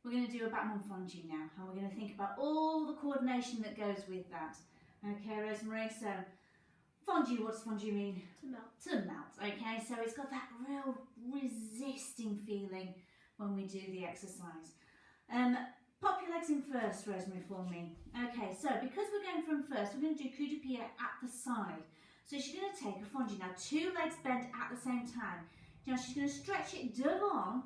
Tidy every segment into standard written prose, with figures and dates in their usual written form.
we're going to do a backman fondue now, and we're going to think about all the coordination that goes with that. Okay, Rosemary, so fondue, what does fondue mean? To melt. To melt, okay, so it's got that real resisting feeling when we do the exercise. Pop your legs in first, Rosemary, for me. Okay, so because we're going from first, we're going to do coup de pied at the side. So she's going to take a fondue. Now, 2 legs bent at the same time. Now, she's going to stretch it devant,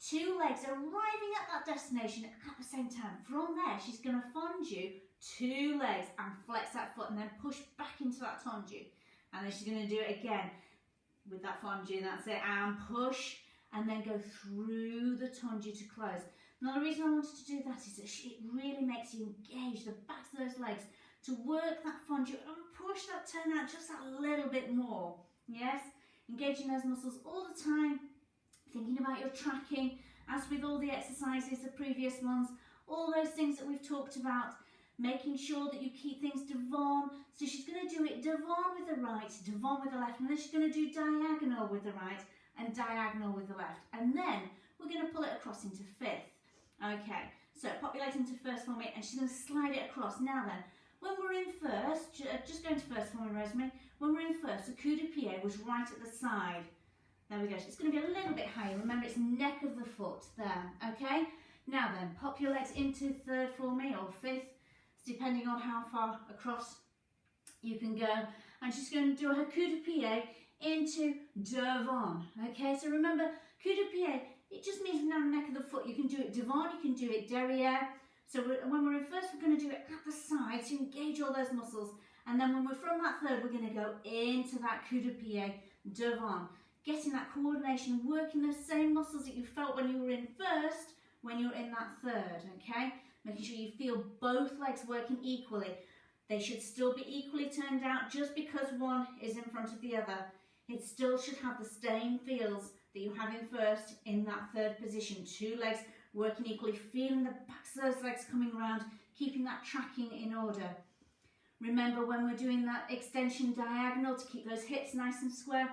2 legs arriving at that destination at the same time. From there, she's going to fondue 2 legs and flex that foot and then push back into that fondue. And then she's going to do it again with that fondue, that's it, and push, and then go through the fondue to close. Now, the reason I wanted to do that is that it really makes you engage the backs of those legs to work that fondue and push that turn out just that little bit more. Yes, engaging those muscles all the time, thinking about your tracking, as with all the exercises, the previous ones, all those things that we've talked about, making sure that you keep things devant. So she's going to do it devant with the right, devant with the left, and then she's going to do diagonal with the right and diagonal with the left. And then we're going to pull it across into fifth. Okay, so pop your legs into first for me, and she's going to slide it across. Now then, when we're in first, just go into first for me, Rosemary. When we're in first, the coup de pied was right at the side. There we go. It's going to be a little bit higher. Remember, it's neck of the foot there. Okay. Now then, pop your legs into third for me, or fifth, depending on how far across you can go. And she's going to do her coup de pied into devant. Okay. So remember, coup de pied, it just means now neck of the foot. You can do it devant. You can do it derrière. So when we're in first, we're going to do it at the side to engage all those muscles. And then when we're from that third, we're going to go into that coup de pied devant. Getting that coordination, working those same muscles that you felt when you were in first, when you're in that third, okay? Making sure you feel both legs working equally. They should still be equally turned out just because one is in front of the other. It still should have the same feels that you have in first in that third position. 2 legs working equally, feeling the backs of those legs coming around, keeping that tracking in order. Remember when we're doing that extension diagonal to keep those hips nice and square,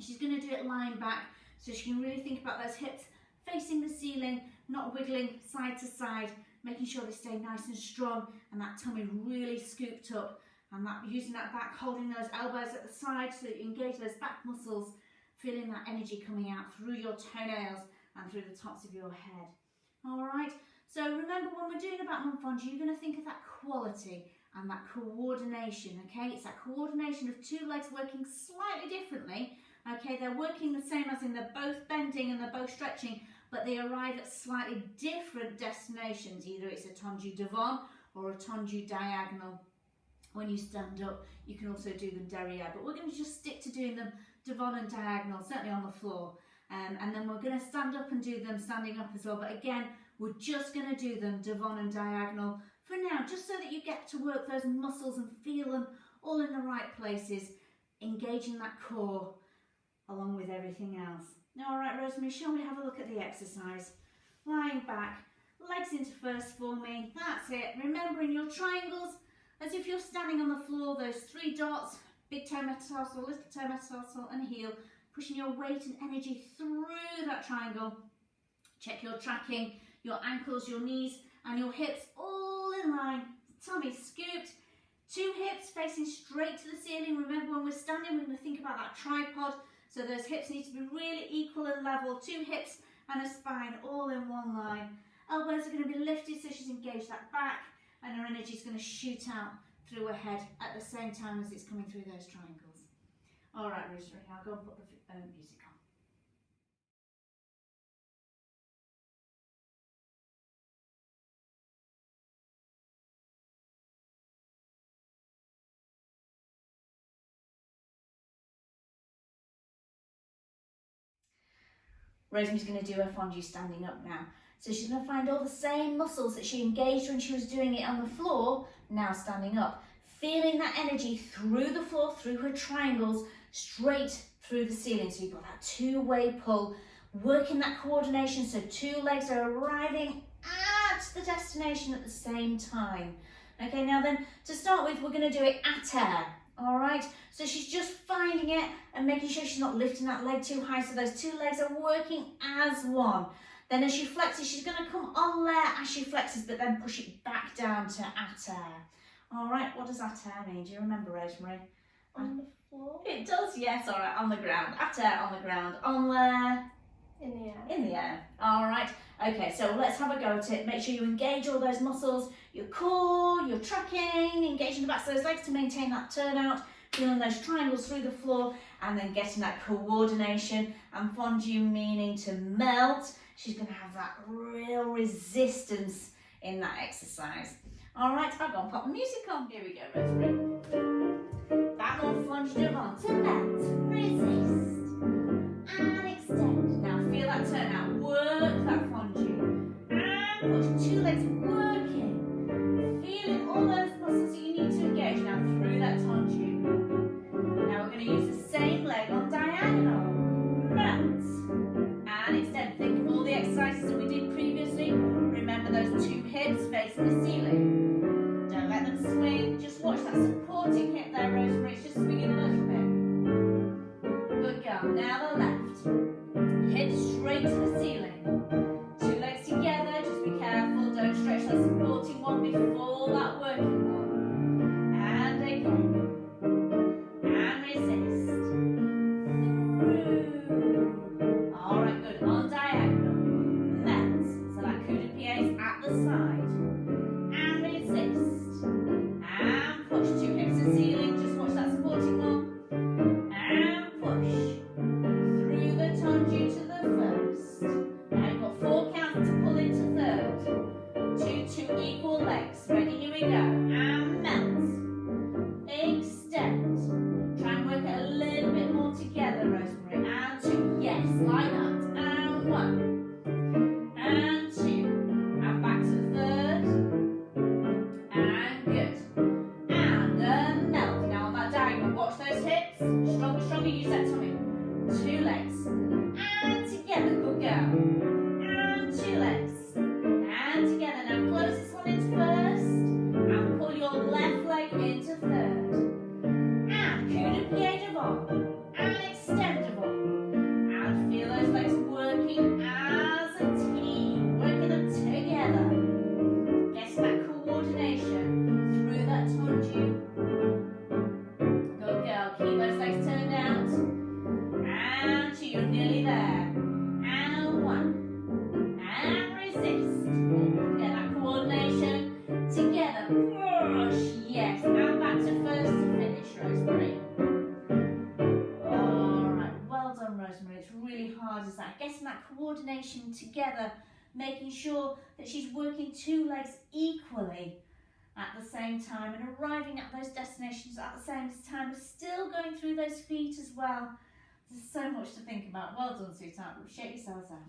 she's going to do it lying back so she can really think about those hips facing the ceiling, not wiggling side to side, making sure they stay nice and strong and that tummy really scooped up, and that using that back, holding those elbows at the side so that you engage those back muscles, feeling that energy coming out through your toenails and through the tops of your head. All right, so remember when we're doing a backman fondue, you're going to think of that quality and that coordination, okay? It's that coordination of 2 legs working slightly differently, okay? They're working the same as in they're both bending and they're both stretching, but they arrive at slightly different destinations. Either it's a tendu devant or a tendu diagonal. When you stand up, you can also do them derrière, but we're going to just stick to doing them devant and diagonal, certainly on the floor. And then we're going to stand up and do them standing up as well. But again, we're just going to do them devant and diagonal for now, just so that you get to work those muscles and feel them all in the right places, engaging that core along with everything else. All right, Rosemary, shall we have a look at the exercise? Lying back, legs into first for me. That's it. Remembering your triangles as if you're standing on the floor, those 3 dots, big toe metatarsal, little toe metatarsal and heel, pushing your weight and energy through that triangle. Check your tracking, your ankles, your knees and your hips all in line. Tummy scooped, 2 hips facing straight to the ceiling. Remember when we're standing, we're going to think about that tripod. So those hips need to be really equal and level. 2 hips and a spine all in one line. Elbows are going to be lifted so she's engaged that back and her energy is going to shoot out through her head at the same time as it's coming through those triangles. All right, Rosemary, I'll go and put the music on. Rosemary's going to do her fondue standing up now. So she's going to find all the same muscles that she engaged when she was doing it on the floor, now standing up. Feeling that energy through the floor, through her triangles, straight through the ceiling. So you've got that 2-way pull, working that coordination so 2 legs are arriving at the destination at the same time. Okay, now then, to start with, we're going to do it à terre. All right, so she's just finding it and making sure she's not lifting that leg too high, so those 2 legs are working as one. Then as she flexes, she's going to come on there as she flexes, but then push it back down to à terre. All right, what does à terre mean? Do you remember, Rosemary? On the floor? It does, yes, all right, on the ground. À terre, on the ground. On there? In the air. In the air. All right, okay, so let's have a go at it. Make sure you engage all those muscles, your core, your tracking, engaging the backs of those legs to maintain that turnout, feeling those triangles through the floor, and then getting that coordination, and fondue meaning to melt. She's going to have that real resistance in that exercise. All right, I'll go and pop the music on. Here we go, Rosemary. Back on fondue devant to melt, resist, and extend. Now feel that turnout, work that fondue, and push, 2 legs working. Feeling all those muscles that you need to engage now through that fondue. Now we're going to use the same leg on diagonal. Melt and extend. Think of all the exercises that we did previously. Remember those 2 hips facing the ceiling. Don't let them swing. Just watch that supporting hip there, Rosemary. It's just swinging a little bit. Good girl. Now the left. Hips straight to the ceiling. 2 legs together. Just be careful. Don't stretch that supporting one before that working one. And again. And resist. Through. All right, good. On diagonal. Melt. So that coup de pied is at the side. And resist. And push. 2 hips to ceiling. Just watch that supporting one. And push. Through the tendu to the first. Now you've got 4 counts to pull into third. 2 equal legs. Ready? Here we go. And melt. Extend. Try and work it a little bit more together, Rosemary. And 2. Yes, like that. And 1. And 2. And back to third. And good. And melt. Now on that diagonal, watch those hips. Stronger, stronger. Use that tummy. 2 legs. And together. Good girl. And 2 legs. And together. Now close this one into first. And pull your left leg into third. And coup de pied devant. And extend devant. And feel those legs working as a team. Working them together. Getting that coordination through that tendu. Good girl. Keep those legs turned out. And 2. You're nearly there. And 1. And resist. Get that coordination together. Push. Yes. And back to first to finish, Rosemary. Alright. Well done, Rosemary. It's really hard as that. Getting that coordination together. Making sure that she's working 2 legs equally at the same time and arriving at those destinations at the same time. Still going through those feet as well. There's so much to think about. Well done, sweetheart. Shake yourselves out.